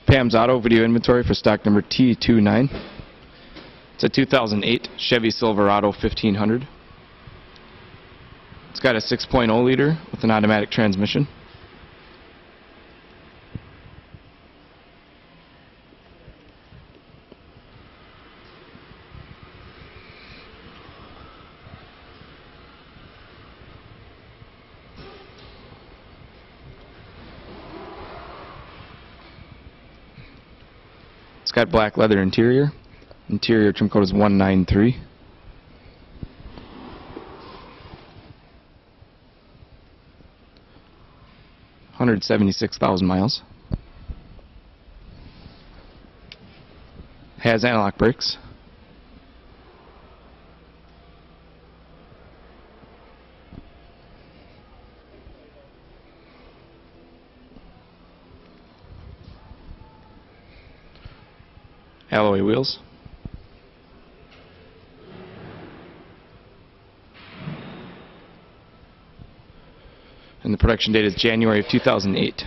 Pam's Auto video inventory for stock number T0029. It's a 2008 Chevy Silverado 1500. It's got a 6.0 liter with an automatic transmission. It's got black leather interior. Interior trim code is 193. $176,000 miles. Has anti-lock brakes. Alloy wheels. And the production date is January of 2008.